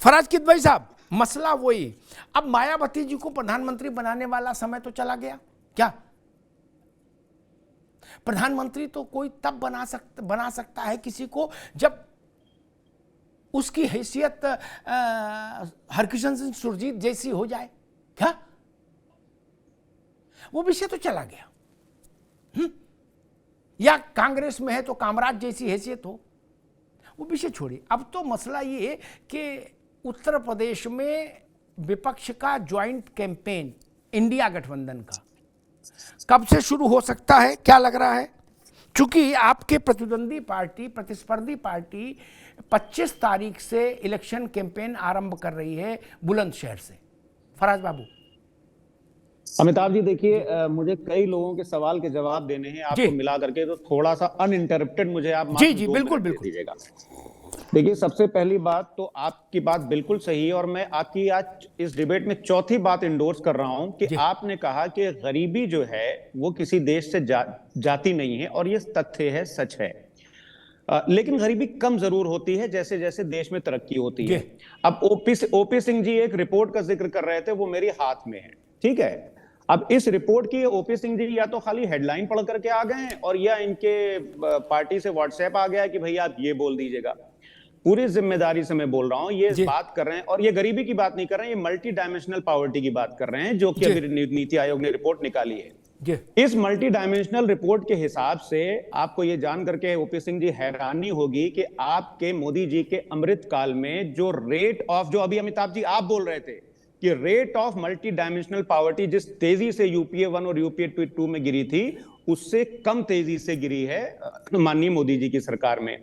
फराज किदवई साहब, मसला वही, अब मायावती जी को प्रधानमंत्री बनाने वाला समय तो चला गया क्या? प्रधानमंत्री तो कोई तब बना सकता है किसी को जब उसकी हैसियत हरकिशन सिंह सुरजीत जैसी हो जाए क्या? वो विषय तो चला गया। या कांग्रेस में है तो कामराज जैसी हैसियत हो, वो विषय छोड़िए। अब तो मसला ये है कि उत्तर प्रदेश में विपक्ष का ज्वाइंट कैंपेन इंडिया गठबंधन का कब से शुरू हो सकता है, क्या लग रहा है? चूंकि आपके प्रतिस्पर्धी पार्टी 25 तारीख से इलेक्शन कैंपेन आरंभ कर रही है बुलंदशहर से। फराज बाबू। अमिताभ जी देखिए, मुझे कई लोगों के सवाल के जवाब देने हैं आपको मिला करके, तो थोड़ा सा अनइंटरप्टेड मुझे आप जी बिल्कुल दीजिएगा। देखिए, सबसे पहली बात तो आपकी बात बिल्कुल सही है और मैं आपकी आज इस डिबेट में चौथी बात इंडोर्स कर रहा हूं कि आपने कहा कि गरीबी जो है वो किसी देश से जाती नहीं है, और ये तथ्य है, सच है। लेकिन गरीबी कम जरूर होती है जैसे जैसे देश में तरक्की होती है। अब ओपी सिंह जी एक रिपोर्ट का जिक्र कर रहे थे, वो मेरे हाथ में है, ठीक है। अब इस रिपोर्ट की ओपी सिंह जी या तो खाली हेडलाइन पढ़ करके आ गए हैं, और या इनके पार्टी से व्हाट्सएप आ गया कि भैया आप ये बोल दीजिएगा। पूरी जिम्मेदारी से मैं बोल रहा हूं, ये बात कर रहे हैं, और ये गरीबी की बात नहीं कर रहे हैं, ये मल्टी डायमेंशनल पॉवर्टी की बात कर रहे हैं, जो कि अभी नीति आयोग ने रिपोर्ट निकाली है। इस मल्टी डायमेंशनल रिपोर्ट के हिसाब से आपको ये जान करके ओपी सिंह जी हैरानी होगी कि आपके मोदी जी के अमृत काल में जो रेट ऑफ, जो अभी अमिताभ जी आप बोल रहे थे कि rate of multi dimensional poverty जिस तेजी से यूपीए 1 और यूपीए 2 में गिरी थी, उससे कम तेजी से गिरी है माननीय मोदी जी की सरकार में।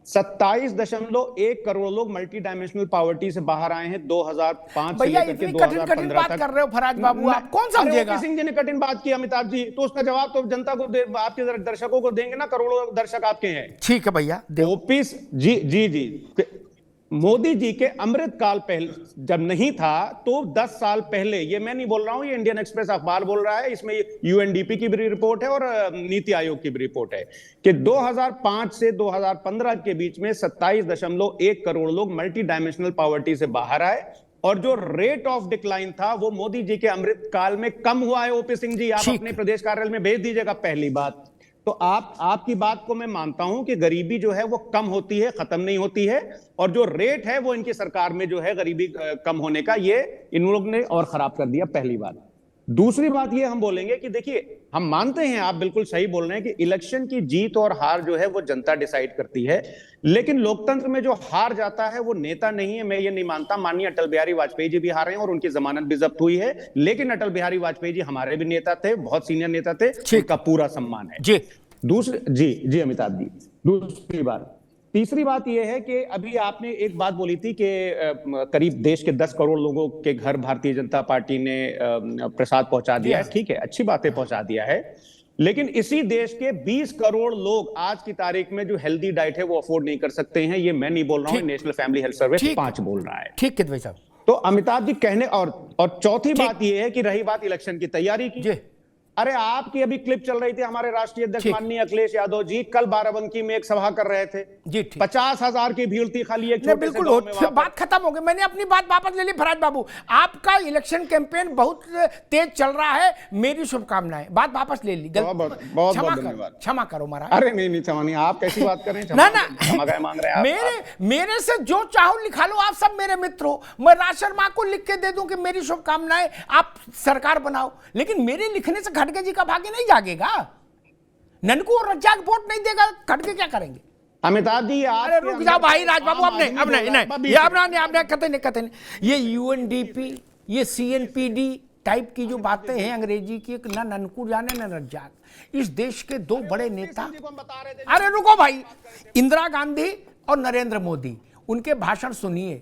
27.1 करोड़ लोग मल्टी डायमेंशनल पॉवर्टी से बाहर आए हैं 2005 से लेकर के 2015 तक। कर रहे हो फराज बाबू, आप कौन समझेगा? सिंह जी ने कठिन बात की अमिताभ जी, तो उसका जवाब तो जनता को आपके दर्शकों को देंगे ना, करोड़ों दर्शक आपके हैं। ठीक है भैया। ओपी जी मोदी जी के अमृत काल पहले जब नहीं था, तो 10 साल पहले, ये मैं नहीं बोल रहा हूं, ये इंडियन एक्सप्रेस अखबार बोल रहा है, इसमें यूएनडीपी की भी रिपोर्ट है और नीति आयोग की भी रिपोर्ट है कि 2005 से 2015 के बीच में 27.1 करोड़ लोग मल्टी डायमेंशनल पॉवर्टी से बाहर आए, और जो रेट ऑफ डिक्लाइन था वो मोदी जी के अमृत काल में कम हुआ है। ओपी सिंह जी, आप अपने प्रदेश कार्यालय में भेज दीजिएगा। पहली बात तो आपकी बात को मैं मानता हूं कि गरीबी जो है वो कम होती है, खत्म नहीं होती है, और जो रेट है वो इनकी सरकार में जो है गरीबी कम होने का, ये इन लोग ने और खराब कर दिया। पहली बात। दूसरी बात ये हम बोलेंगे कि देखिए, हम मानते हैं, आप बिल्कुल सही बोल रहे हैं कि इलेक्शन की जीत और हार जो है वो जनता डिसाइड करती है, लेकिन लोकतंत्र में जो हार जाता है वो नेता नहीं है, मैं ये नहीं मानता। माननीय अटल बिहारी वाजपेयी जी भी हारे हैं और उनकी जमानत भी जब्त हुई है, लेकिन अटल बिहारी वाजपेयी जी हमारे भी नेता थे, बहुत सीनियर नेता थे, उनका पूरा सम्मान है। जी अमिताभ जी। दूसरी बात। तीसरी बात यह है कि अभी आपने एक बात बोली थी कि करीब देश के 10 करोड़ लोगों के घर भारतीय जनता पार्टी ने प्रसाद पहुंचा दिया है। ठीक है, अच्छी बातें पहुंचा दिया है, लेकिन इसी देश के 20 करोड़ लोग आज की तारीख में जो हेल्दी डाइट है वो अफोर्ड नहीं कर सकते हैं। ये मैं नहीं बोल रहा हूं, नेशनल फैमिली हेल्थ सर्वे 5 बोल रहा है। ठीक है भाई साहब। तो अमिताभ जी कहने, और चौथी बात यह है कि रही बात इलेक्शन की तैयारी की, अरे आपकी अभी क्लिप चल रही थी, हमारे राष्ट्रीय अध्यक्ष माननीय अखिलेश यादव जी कल बाराबंकी में एक सभा कर रहे थे जी। 50,000 की भीड़ थी खाली एक छोटे से गांव में। बात खत्म हो गई, मैंने अपनी बात वापस ले ली। फराज बाबू, आपका इलेक्शन कैंपेन बहुत तेज चल रहा है, मेरी शुभकामनाएं, बात वापस ले ली। बहुत धन्यवाद। क्षमा करो महाराज। अरे नहीं क्षमा नहीं, आप कैसी बात कर रहे हैं? ना मांग रहे हैं मेरे से जो चाहो लिखा लो, आप सब मेरे मित्र हो। मैं राज शर्मा को लिख के दे दूं कि मेरी शुभकामनाएं, आप सरकार बनाओ, लेकिन मेरे लिखने से खड़गे जी का भाग्य नहीं जागेगा। ननकू और रज्जाक वोट नहीं देगा, खड़गे क्या करेंगे? अमिताभ जी, अरे रुक जाओ भाई राजबाबू, आपने कहते नहीं। ये यूएनडीपी, ये सीएनपीडी टाइप की जो बातें हैं अंग्रेजी की, ना ननकू जाने ना रज्जाक। इस देश के दो बड़े नेता, अरे रुको भाई, इंदिरा गांधी और नरेंद्र मोदी, उनके भाषण सुनिए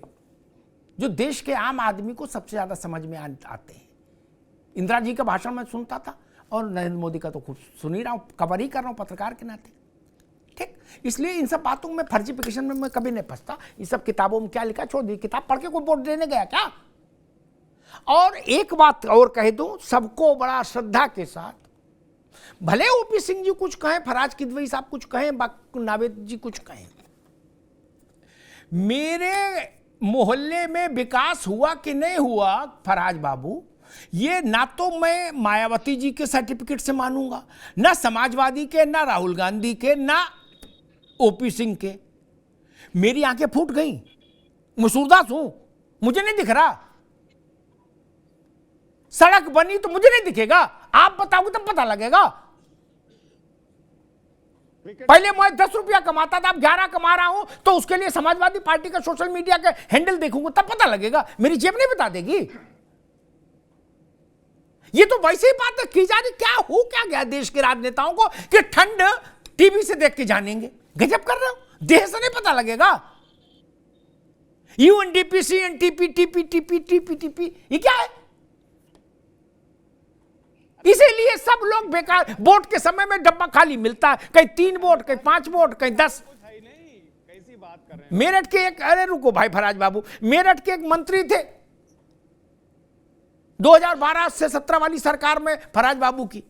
जो देश के आम आदमी को सबसे ज्यादा समझ में आते हैं। इंदिरा जी का भाषण मैं सुनता था और नरेंद्र मोदी का तो खुद सुन ही रहा हूं, कवर ही कर रहा हूं पत्रकार के नाते। ठीक, इसलिए इन सब बातों में, फर्जीफिकेशन में मैं कभी नहीं फंसता। ये सब किताबों में क्या लिखा छोड़ दी, किताब पढ़ के कोई वोट देने गया क्या? और एक बात और कह दूं सबको बड़ा श्रद्धा के साथ, भले ओपी सिंह जी कुछ कहें, फराज किदवई साहब कुछ कहें, नावेद जी कुछ कहें, मेरे मोहल्ले में विकास हुआ कि नहीं हुआ फराज बाबू, ये ना तो मैं मायावती जी के सर्टिफिकेट से मानूंगा, ना समाजवादी के, ना राहुल गांधी के, ना ओपी सिंह के। मेरी आंखें फूट गई, मैं सूरदास हूं, मुझे नहीं दिख रहा। सड़क बनी तो मुझे नहीं दिखेगा, आप बताओगे तब पता लगेगा। पहले मैं 10 रुपया कमाता था, अब 11 कमा रहा हूं, तो उसके लिए समाजवादी पार्टी का सोशल मीडिया का हैंडल देखूंगा तब पता लगेगा, मेरी जेब नहीं बता देगी। ये तो वैसे ही बात की जा रही, क्या हो क्या गया देश के राजनेताओं को कि ठंड टीवी से देख के जानेंगे। गजब कर रहे हो, देह से नहीं पता लगेगा। यूएनडीपी, सीएनटीपी, टीपी, ये क्या है? इसीलिए सब लोग बेकार, वोट के समय में डब्बा खाली मिलता है, कहीं 3 वोट, कहीं 5 वोट, कहीं 10। कैसी बात कर रहे हैं? मेरठ के एक, अरे रुको भाई फराज बाबू, मेरठ के एक मंत्री थे 2012 से 17 वाली सरकार में, फराज बाबू की,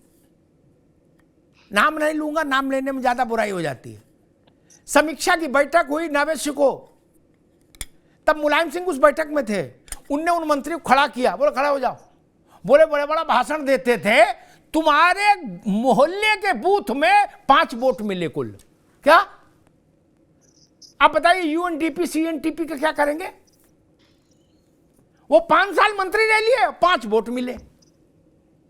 नाम नहीं लूंगा, नाम लेने में ज्यादा बुराई हो जाती है। समीक्षा की बैठक हुई नवेश को, तब मुलायम सिंह उस बैठक में थे। उनने उन मंत्री को खड़ा किया, बोले खड़ा हो जाओ। बोले बड़े बड़ा भाषण देते थे, तुम्हारे मोहल्ले के बूथ में 5 वोट मिले कुल। क्या आप बताइए यूएनडीपी सीएनटीपी का क्या करेंगे? वो 5 साल मंत्री रह लिए, 5 वोट मिले।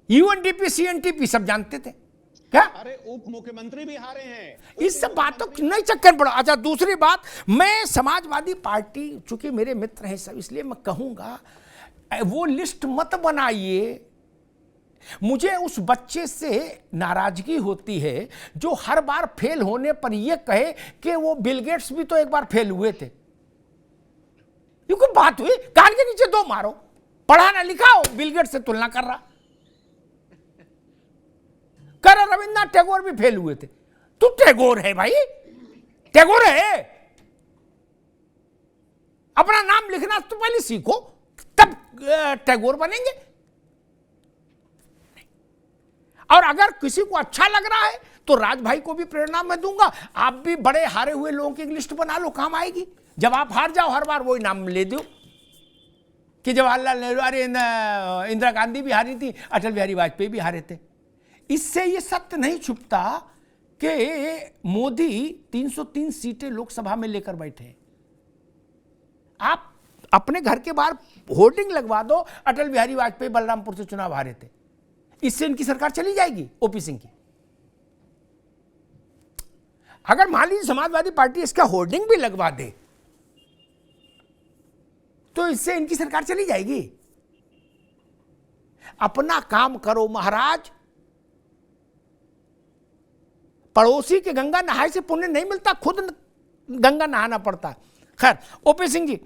यूएनडीपी सीएनटीपी सब जानते थे क्या? अरे उप मुख्यमंत्री भी हारे हैं। इस सब बातों की नहीं चक्कर पड़ा। अच्छा दूसरी बात, मैं समाजवादी पार्टी, चूंकि मेरे मित्र हैं सब, इसलिए मैं कहूंगा वो लिस्ट मत बनाइए। मुझे उस बच्चे से नाराजगी होती है जो हर बार फेल होने पर यह कहे कि वो बिल गेट्स भी तो एक बार फेल हुए थे। ये कोई बात हुई? कान के नीचे 2 मारो, पढ़ा ना लिखा हो, बिल गेट्स से तुलना कर रहा। कर रविन्द्रनाथ टैगोर भी फेल हुए थे। तू टैगोर है भाई, टैगोर है। अपना नाम लिखना तो पहले सीखो, तब टैगोर बनेंगे। और अगर किसी को अच्छा लग रहा है तो राज भाई को भी प्रेरणा मैं दूंगा, आप भी बड़े हारे हुए लोगों की लिस्ट बना लो, काम आएगी। जब आप हार जाओ हर बार वही नाम ले दो कि जवाहरलाल नेहरू, अरे इंदिरा गांधी भी हारी थी, अटल बिहारी वाजपेयी भी हारे थे। इससे ये सत्य नहीं छुपता कि मोदी 303 सीटें लोकसभा में लेकर बैठे। आप अपने घर के बाहर होर्डिंग लगवा दो, अटल बिहारी वाजपेयी बलरामपुर से चुनाव हारे थे, इससे इनकी सरकार चली जाएगी ओपी सिंह की। अगर मान लीजिए समाजवादी पार्टी इसका होर्डिंग भी लगवा दे तो इससे इनकी सरकार चली जाएगी। अपना काम करो महाराज, पड़ोसी के गंगा नहाए से पुण्य नहीं मिलता, खुद गंगा नहाना पड़ता है। खैर ओपी सिंह जी,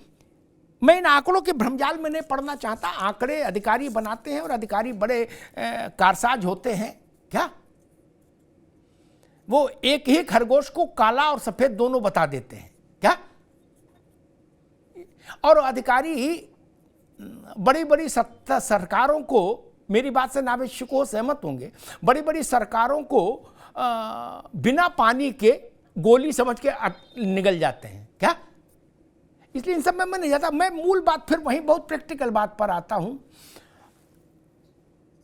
मैं इन आंकड़ों के भ्रमजाल में नहीं पढ़ना चाहता। आंकड़े अधिकारी बनाते हैं और अधिकारी बड़े कारसाज होते हैं। क्या वो एक ही खरगोश को काला और सफेद दोनों बता देते हैं क्या? और अधिकारी बड़ी बड़ी सरकारों को, मेरी बात से नावेश को सहमत होंगे, बड़ी बड़ी सरकारों को बिना पानी के गोली समझ के निगल जाते हैं क्या? इसलिए इन सब में मैं नहीं जाता। मैं मूल बात फिर वहीं बहुत प्रैक्टिकल बात पर आता हूं।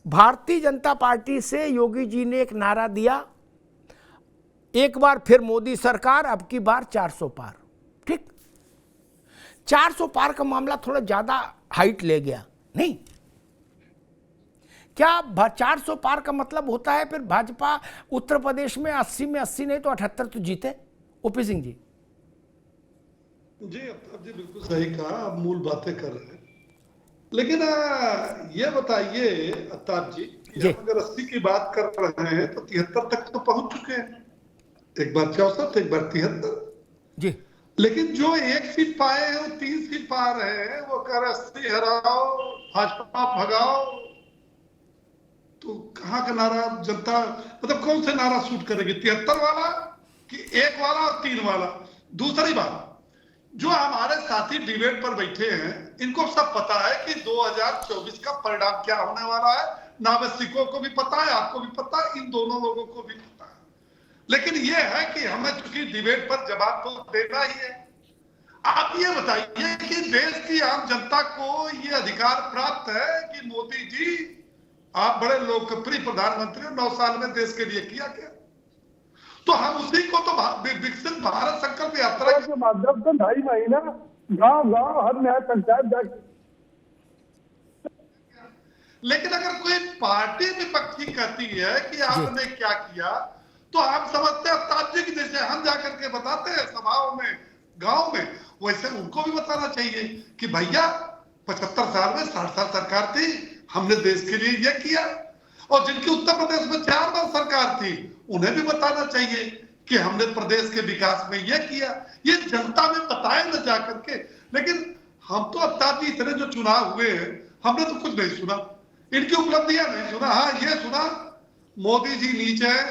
भारतीय जनता पार्टी से योगी जी ने एक नारा दिया, एक बार फिर मोदी सरकार, अब की बार 400 पार। ठीक, 400 पार का मामला थोड़ा ज्यादा हाइट ले गया नहीं? क्या 400 पार का मतलब होता है फिर भाजपा उत्तर प्रदेश में 80 में 80 नहीं तो 78 तो जीते? ओपी सिंह जी। जी अफ्ताब जी बिल्कुल सही कहा, आप मूल बातें कर रहे हैं। लेकिन ये बताइए अफ्ताब जी, हम अगर 80 की बात कर रहे हैं तो 73 तक तो पहुंच चुके हैं। एक बार 64, एक बार 73 जी। लेकिन जो 1 सीट पाए हैं वो 3 सीट पा रहे हैं। वो कर 80 हराओ, भाजपा भगाओ, तो कहाँ का नारा जनता, मतलब कौन से नारा सूट करेगी? 73 वाला कि 1 वाला और 3 वाला? दूसरी बात, जो हमारे साथी डिबेट पर बैठे हैं इनको सब पता है कि 2024 का परिणाम क्या होने वाला है। नावसिकों को भी पता है, आपको भी पता है, इन दोनों लोगों को भी पता है। लेकिन यह है कि हमें चूंकि डिबेट पर जवाब तो देना ही है। आप ये बताइए कि देश की आम जनता को ये अधिकार प्राप्त है कि मोदी जी आप बड़े लोकप्रिय प्रधानमंत्री 9 साल में देश के लिए किया क्या? तो हम उसी को तो विकसित भारत संकल्प यात्रा के माध्यम से 2.5 महीना गांव हर न्याय पंचायत जाके। लेकिन अगर कोई पार्टी विपक्षी कहती है कि आपने क्या किया, तो हम समझते हैं अवतार जी की जैसे हम जाकर के बताते हैं सभाओं में, गांव में, वैसे उनको भी बताना चाहिए कि भैया 75 साल में 60 साल सरकार थी, हमने देश के लिए यह किया। और जिनकी उत्तर प्रदेश में 4 बार सरकार थी, उन्हें भी बताना चाहिए कि हमने प्रदेश के विकास में यह किया। ये जनता में बताए न जाकर के। लेकिन हम तो अवतार जी इतने जो चुनाव हुए हैं, हमने तो कुछ नहीं सुना, इनकी उपलब्धियां नहीं सुना। हाँ, ये सुना मोदी जी नीचे है,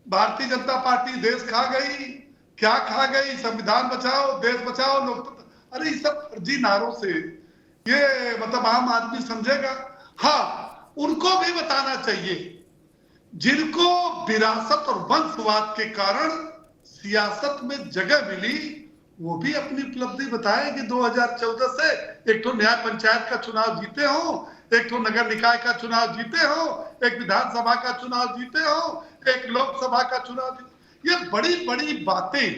भारतीय जनता पार्टी देश खा गई, क्या खा गई, संविधान बचाओ, देश बचाओ, लोकतंत्र। अरे ये सब फर्जी नारों से ये मतलब आम आदमी समझेगा। हाँ, उनको भी बताना चाहिए जिनको विरासत और वंशवाद के कारण सियासत में जगह मिली, वो भी अपनी उपलब्धि बताएं कि 2014 से एक तो न्याय पंचायत का चुनाव जीते हो, एक तो नगर निकाय का चुनाव जीते हो, एक विधानसभा का चुनाव जीते हो, एक लोकसभा का चुनाव जीते। ये बड़ी बड़ी बातें,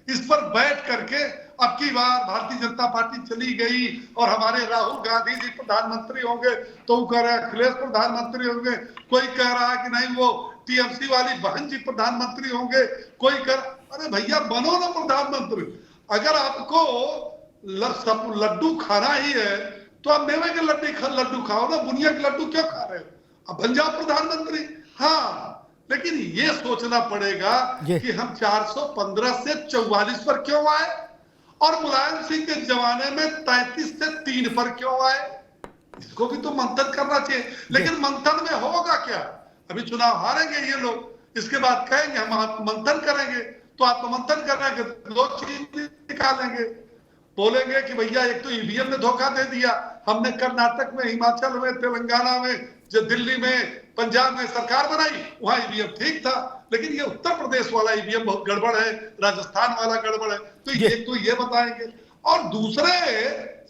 इस पर बैठ करके अब की बार भारतीय जनता पार्टी चली गई और हमारे राहुल गांधी जी प्रधानमंत्री होंगे, तो वो कह रहे हैं अखिलेश प्रधानमंत्री होंगे, कोई कह रहा है कि नहीं वो टीएमसी वाली बहन जी प्रधानमंत्री होंगे, कोई अरे भैया बनो ना प्रधानमंत्री। अगर आपको लड्डू खाना ही है तो आप मेवे के लड्डू खाओ ना, बुनिया के लड्डू क्यों खा रहे हो? अब बन जाओ प्रधानमंत्री। हाँ, लेकिन ये सोचना पड़ेगा कि हम 415 से 44 पर क्यों आए और मुलायम सिंह के जमाने में 33 से 3 पर क्यों आए, इसको भी तो मंथन करना चाहिए। लेकिन मंथन में होगा क्या? अभी चुनाव हारेंगे ये लोग, इसके बाद कहेंगे हम मंथन करेंगे, तो आप मंथन करेंगे, 2 चीज निकालेंगे, बोलेंगे कि भैया एक तो ईवीएम ने धोखा दे दिया, हमने कर्नाटक में, हिमाचल में, तेलंगाना में, जो दिल्ली में, पंजाब में सरकार बनाई, वहां ईवीएम ठीक था, लेकिन ये उत्तर प्रदेश वाला ईवीएम बहुत गड़बड़ है, राजस्थान वाला गड़बड़ है। तो ये बताएंगे। और दूसरे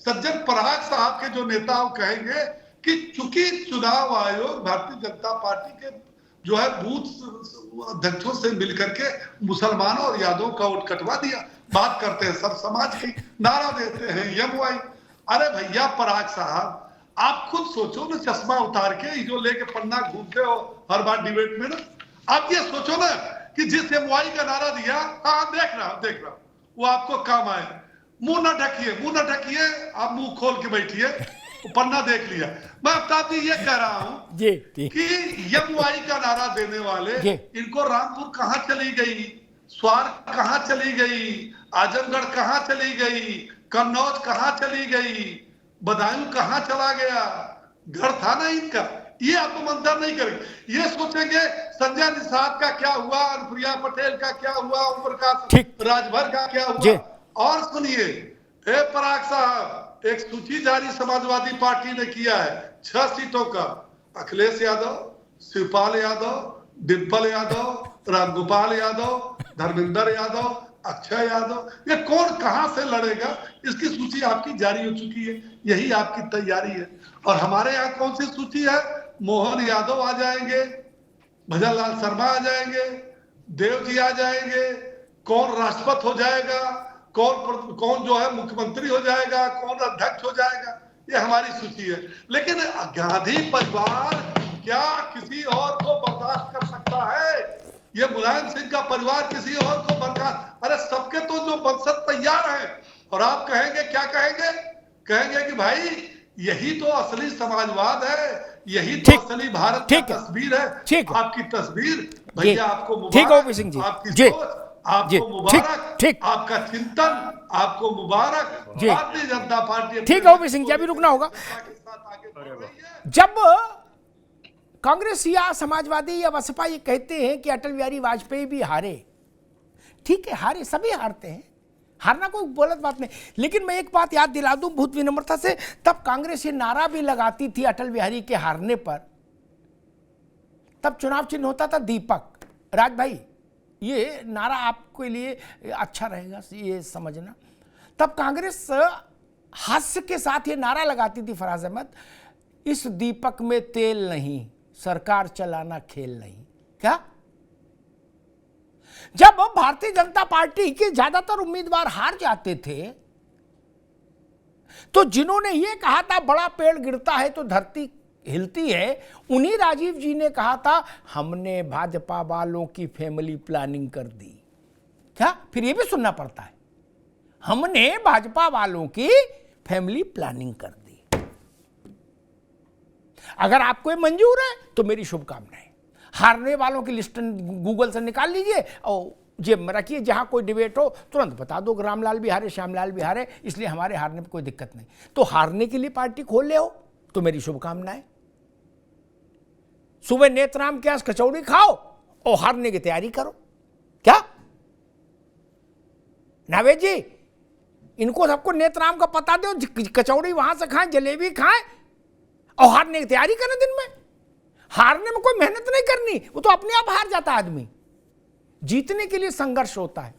सज्जन पराग साहब के जो नेता कहेंगे कि चूंकि चुनाव आयोग भारतीय जनता पार्टी के जो है बूथ अध्यक्षों से मिलकर के मुसलमानों और यादवों का वोट कटवा दिया, बात करते हैं सब समाज की, नारा देते हैं यमुआई। अरे भैया पराग साहब, आप खुद सोचो ना, चश्मा उतार के जो लेके पन्ना घूमते हो हर बार डिबेट में ना, आप ये सोचो ना कि जिस यमुआई का नारा दिया, हाँ देख रहा हूं, वो आपको काम आए। मुंह ना ढकिए, आप मुंह खोल के बैठिए, पन्ना देख लिया। मैं अब ये कह रहा हूं कि यमुआई का नारा देने वाले, इनको रामपुर कहां चली गई, स्वार कहां चली गई, आजमगढ़ कहां चली गई, कन्नौज कहां चली गई, बदायूं कहां चला गया, घर था ना इनका। ये आप मंथन नहीं करेंगे। ये सोचेंगे संजय निषाद का क्या हुआ, अनुप्रिया पटेल का क्या हुआ, ओम प्रकाश राजभर का क्या हुआ। और सुनिए पराग साहब, एक सूची जारी समाजवादी पार्टी ने किया है 6 सीटों का, अखिलेश यादव, शिवपाल यादव, डिम्पल यादव, रामगोपाल यादव, धर्मेंद्र यादव, अक्षय यादव। ये कौन कहां से लड़ेगा, इसकी सूची आपकी जारी हो चुकी है, यही आपकी तैयारी है। और हमारे यहाँ कौन सी सूची है? मोहन यादव आ जाएंगे, भजन लाल शर्मा आ जाएंगे, देव जी आ जाएंगे, कौन राष्ट्रपति हो जाएगा, कौन जो है मुख्यमंत्री हो जाएगा, कौन अध्यक्ष हो जाएगा, ये हमारी सूची है। लेकिन गांधी परिवार क्या किसी और को बर्दाश्त कर सकता है? ये मुलायम सिंह का परिवार किसी और को बर्दाश्त? अरे सबके तो जो मकसद तैयार है। और आप कहेंगे क्या कहेंगे कि भाई यही तो असली समाजवाद है, यही तो असली भारत की तस्वीर है। आपकी तस्वीर भैया, आपको मुबारक, आपकी सोच आपको मुबारक, आपका चिंतन आपको मुबारक, भारतीय जनता पार्टी। ठीक है सिंह जी, अभी रुकना होगा। जब कांग्रेस या समाजवादी या बसपा ये कहते हैं कि अटल बिहारी वाजपेयी भी हारे, ठीक है हारे, सभी हारते हैं, हारना कोई गलत बात नहीं। लेकिन मैं एक बात याद दिला दूं बहुत विनम्रता से, तब कांग्रेस ये नारा भी लगाती थी अटल बिहारी के हारने पर, तब चुनाव चिन्ह होता था दीपक। राज भाई, ये नारा आपके लिए अच्छा रहेगा ये समझना, तब कांग्रेस हास्य के साथ ये नारा लगाती थी, फराज अहमद, इस दीपक में तेल नहीं, सरकार चलाना खेल नहीं। क्या? जब भारतीय जनता पार्टी के ज्यादातर उम्मीदवार हार जाते थे तो जिन्होंने ये कहा था बड़ा पेड़ गिरता है तो धरती हिलती है, उन्हीं राजीव जी ने कहा था हमने भाजपा वालों की फैमिली प्लानिंग कर दी। क्या? फिर ये भी सुनना पड़ता है, हमने भाजपा वालों की फैमिली प्लानिंग कर दी। अगर आपको ये मंजूर है तो मेरी शुभकामनाएं। हारने वालों की लिस्ट गूगल से निकाल लीजिए और जेब में रखिए, जहां कोई डिबेट हो तुरंत बता दो रामलाल भी हारे, श्यामलाल भी हारे, इसलिए हमारे हारने में कोई दिक्कत नहीं। तो हारने के लिए पार्टी खोल ले हो तो मेरी शुभकामनाएं। सुबह नेतराम के यहाँ कचौड़ी खाओ और हारने की तैयारी करो। क्या नावेद जी, इनको सबको नेतराम का पता दो, कचौड़ी वहां से खाएं, जलेबी खाएं और हारने की तैयारी करें। दिन में हारने में कोई मेहनत नहीं करनी, वो तो अपने आप हार जाता आदमी। जीतने के लिए संघर्ष होता है।